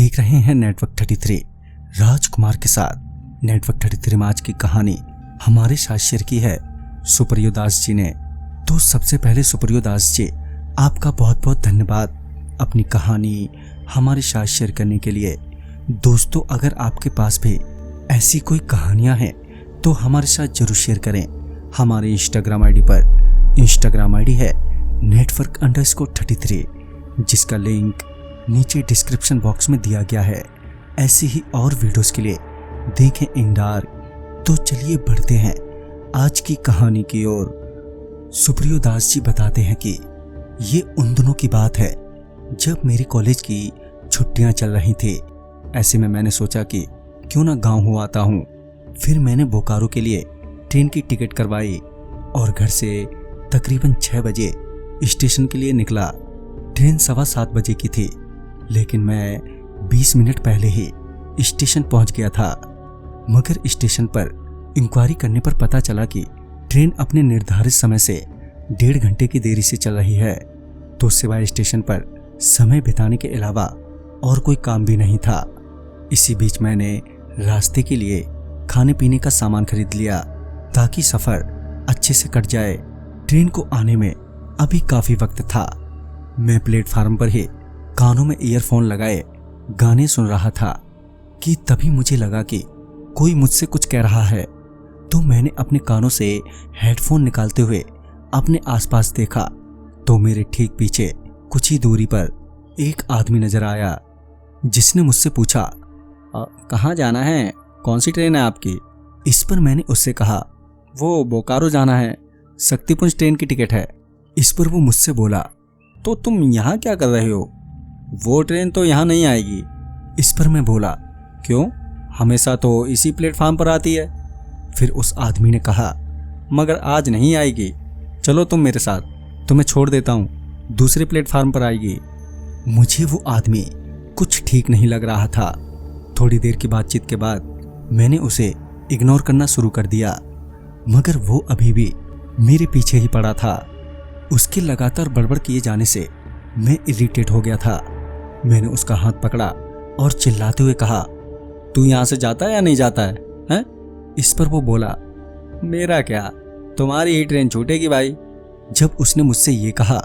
देख रहे हैं नेटवर्क 33 राजकुमार के साथ। नेटवर्क 33 में आज की कहानी हमारे साथ शेयर की है सुप्रियो दास जी ने। तो सबसे पहले सुप्रियो दास जी, आपका बहुत बहुत धन्यवाद अपनी कहानी हमारे साथ शेयर करने के लिए। दोस्तों, अगर आपके पास भी ऐसी कोई कहानियां हैं तो हमारे साथ जरूर शेयर करें। हमारे इंस्टाग्राम आईडी पर, इंस्टाग्राम आईडी है network_33, जिसका लिंक नीचे डिस्क्रिप्शन बॉक्स में दिया गया है। ऐसी ही और वीडियोस के लिए देखें इंडार। तो चलिए बढ़ते हैं आज की कहानी की ओर। सुप्रियो दास जी बताते हैं कि ये उन दिनों की बात है जब मेरी कॉलेज की छुट्टियां चल रही थी। ऐसे में मैंने सोचा कि क्यों ना गांव हो आता हूं। फिर मैंने बोकारो के लिए ट्रेन की टिकट करवाई और घर से तकरीबन 6 बजे स्टेशन के लिए निकला। ट्रेन 7:15 बजे की थी, लेकिन मैं 20 मिनट पहले ही स्टेशन पहुंच गया था। मगर स्टेशन पर इंक्वायरी करने पर पता चला कि ट्रेन अपने निर्धारित समय से 1.5 घंटे की देरी से चल रही है। तो सिवाय स्टेशन पर समय बिताने के अलावा और कोई काम भी नहीं था। इसी बीच मैंने रास्ते के लिए खाने पीने का सामान खरीद लिया ताकि सफर अच्छे से कट जाए। ट्रेन को आने में अभी काफी वक्त था। मैं प्लेटफार्म पर ही कानों में ईयरफोन लगाए गाने सुन रहा था कि तभी मुझे लगा कि कोई मुझसे कुछ कह रहा है। तो मैंने अपने कानों से हेडफोन निकालते हुए अपने आसपास देखा तो मेरे ठीक पीछे कुछ ही दूरी पर एक आदमी नजर आया, जिसने मुझसे पूछा, कहाँ जाना है, कौन सी ट्रेन है आपकी? इस पर मैंने उससे कहा, वो बोकारो जाना है, शक्तिपुंज ट्रेन की टिकट है। इस पर वो मुझसे बोला, तो तुम यहाँ क्या कर रहे हो? वो ट्रेन तो यहाँ नहीं आएगी। इस पर मैं बोला, क्यों, हमेशा तो इसी प्लेटफार्म पर आती है। फिर उस आदमी ने कहा, मगर आज नहीं आएगी, चलो तुम मेरे साथ, तुम्हें छोड़ देता हूँ, दूसरे प्लेटफार्म पर आएगी। मुझे वो आदमी कुछ ठीक नहीं लग रहा था। थोड़ी देर की बातचीत के बाद मैंने उसे इग्नोर करना शुरू कर दिया, मगर वो अभी भी मेरे पीछे ही पड़ा था। उसके लगातार बड़बड़ किए जाने से मैं इरिटेट हो गया था। मैंने उसका हाथ पकड़ा और चिल्लाते हुए कहा, तू यहाँ से जाता है या नहीं जाता है, हैं? इस पर वो बोला, मेरा क्या, तुम्हारी ही ट्रेन छूटेगी भाई। जब उसने मुझसे ये कहा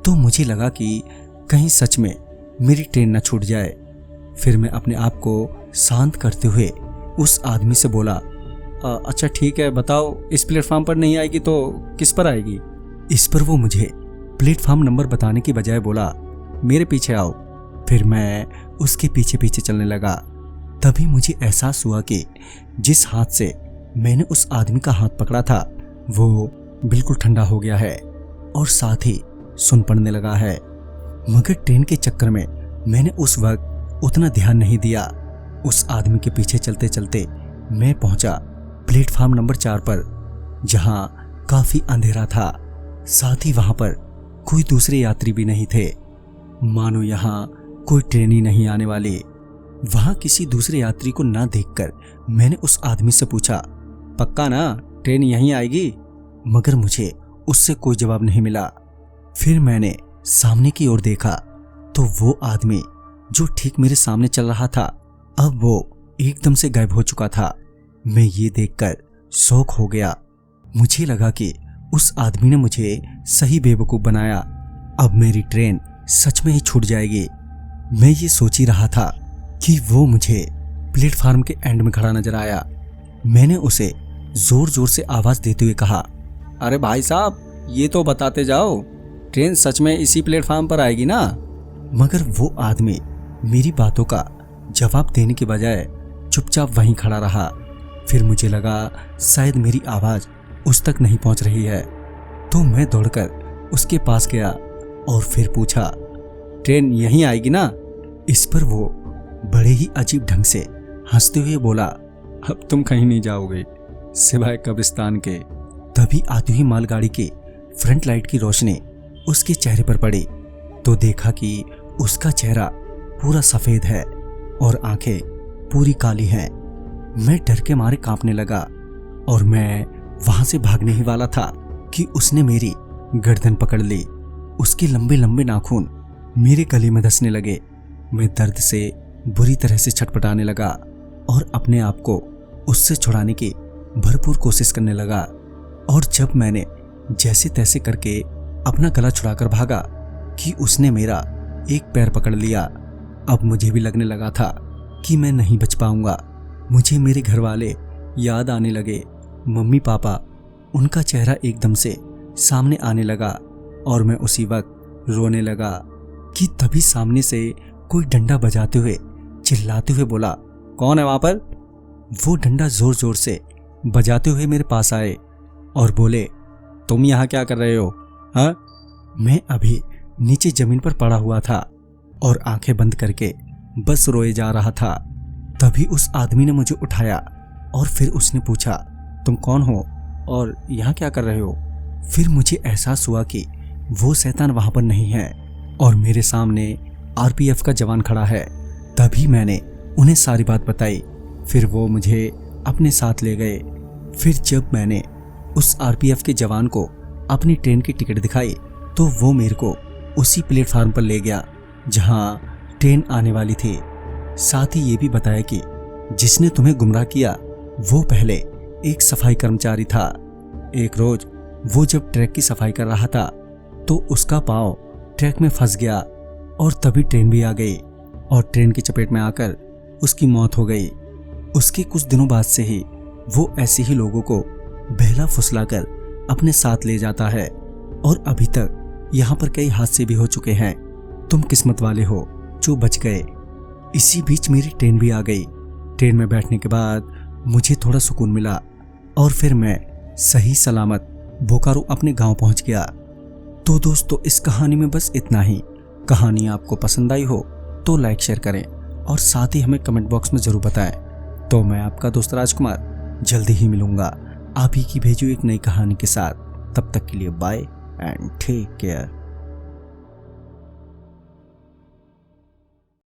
तो मुझे लगा कि कहीं सच में मेरी ट्रेन न छूट जाए। फिर मैं अपने आप को शांत करते हुए उस आदमी से बोला, अच्छा ठीक है, बताओ इस प्लेटफार्म पर नहीं आएगी तो किस पर आएगी? इस पर वो मुझे प्लेटफार्म नंबर बताने की बजाय बोला, मेरे पीछे आओ। फिर मैं उसके पीछे पीछे चलने लगा। तभी मुझे एहसास हुआ कि जिस हाथ से मैंने उस आदमी का हाथ पकड़ा था वो बिल्कुल ठंडा हो गया है और साथ ही सुन पड़ने लगा है। मगर ट्रेन के चक्कर में मैंने उस वक्त उतना ध्यान नहीं दिया। उस आदमी के पीछे चलते चलते मैं पहुंचा प्लेटफार्म नंबर 4 पर, जहां काफी अंधेरा था। साथ ही वहां पर कोई दूसरे यात्री भी नहीं थे, मानो यहां कोई ट्रेन ही नहीं आने वाली। वहां किसी दूसरे यात्री को ना देखकर मैंने उस आदमी से पूछा, पक्का ना ट्रेन यहीं आएगी? मगर मुझे उससे कोई जवाब नहीं मिला। फिर मैंने सामने की ओर देखा तो वो आदमी जो ठीक मेरे सामने चल रहा था, अब वो एकदम से गायब हो चुका था। मैं ये देखकर शॉक हो गया। मुझे लगा कि उस आदमी ने मुझे सही बेवकूफ बनाया। अब मेरी ट्रेन सच में ही छूट जाएगी। मैं ये सोच ही रहा था कि वो मुझे प्लेटफार्म के एंड में खड़ा नजर आया। मैंने उसे जोर जोर से आवाज देते हुए कहा, अरे भाई साहब, ये तो बताते जाओ, ट्रेन सच में इसी प्लेटफार्म पर आएगी ना? मगर वो आदमी मेरी बातों का जवाब देने के बजाय चुपचाप वहीं खड़ा रहा। फिर मुझे लगा शायद मेरी आवाज उस तक नहीं पहुंच रही है, तो मैं दौड़कर उसके पास गया और फिर पूछा, ट्रेन यहीं आएगी ना? इस पर वो बड़े ही अजीब ढंग से हंसते हुए बोला, अब तुम कहीं नहीं जाओगे सिवाय कब्रिस्तान के। तभी आती हुई मालगाड़ी की फ्रंट लाइट की रोशनी उसके चेहरे पर पड़ी तो देखा कि उसका चेहरा पूरा सफेद है और आंखें पूरी काली हैं। मैं डर के मारे कांपने लगा और मैं वहां से भागने ही वाला था कि उसने मेरी गर्दन पकड़ ली। उसके लंबे लंबे नाखून मेरे गले में धंसने लगे। मैं दर्द से बुरी तरह से छटपटाने लगा और अपने आप को उससे छुड़ाने की भरपूर कोशिश करने लगा। और जब मैंने जैसे तैसे करके अपना गला छुड़ाकर भागा कि उसने मेरा एक पैर पकड़ लिया। अब मुझे भी लगने लगा था कि मैं नहीं बच पाऊंगा। मुझे मेरे घर वाले याद आने लगे, मम्मी पापा। उनका चेहरा एकदम से सामने आने लगा और मैं उसी वक्त रोने लगा कि तभी सामने से कोई डंडा बजाते हुए चिल्लाते हुए बोला, कौन है वहां पर? वो डंडा जोर जोर से बजाते हुए मेरे पास आए और बोले, तुम यहाँ क्या कर रहे हो? हाँ? मैं अभी नीचे जमीन पर पड़ा हुआ था और आंखें बंद करके बस रोए जा रहा था। तभी उस आदमी ने मुझे उठाया और फिर उसने पूछा, तुम कौन हो और यहाँ क्या कर रहे हो? फिर मुझे एहसास हुआ कि वो शैतान वहां पर नहीं है और मेरे सामने आरपीएफ का जवान खड़ा है। तभी मैंने उन्हें सारी बात बताई। फिर वो मुझे अपने साथ ले गए। फिर जब मैंने उस आरपीएफ के जवान को अपनी ट्रेन की टिकट दिखाई तो वो मेरे को उसी प्लेटफार्म पर ले गया जहां ट्रेन आने वाली थी। साथ ही ये भी बताया कि जिसने तुम्हें गुमराह किया वो पहले एक सफाई कर्मचारी था। एक रोज वो जब ट्रैक की सफाई कर रहा था तो उसका पाँव ट्रैक में फंस गया और तभी ट्रेन भी आ गई और ट्रेन की चपेट में आकर उसकी मौत हो गई। उसके कुछ दिनों बाद से ही वो ऐसे ही लोगों को बहला फुसलाकर अपने साथ ले जाता है और अभी तक यहाँ पर कई हादसे भी हो चुके हैं। तुम किस्मत वाले हो जो बच गए। इसी बीच मेरी ट्रेन भी आ गई। ट्रेन में बैठने के बाद मुझे थोड़ा सुकून मिला और फिर मैं सही सलामत बोकारो अपने गांव पहुंच गया। तो दोस्तों, इस कहानी में बस इतना ही। कहानी आपको पसंद आई हो तो लाइक शेयर करें और साथ ही हमें कमेंट बॉक्स में जरूर बताएं। तो मैं आपका दोस्त राजकुमार जल्दी ही मिलूंगा आप ही की भेजी एक नई कहानी के साथ। तब तक के लिए बाय एंड टेक केयर।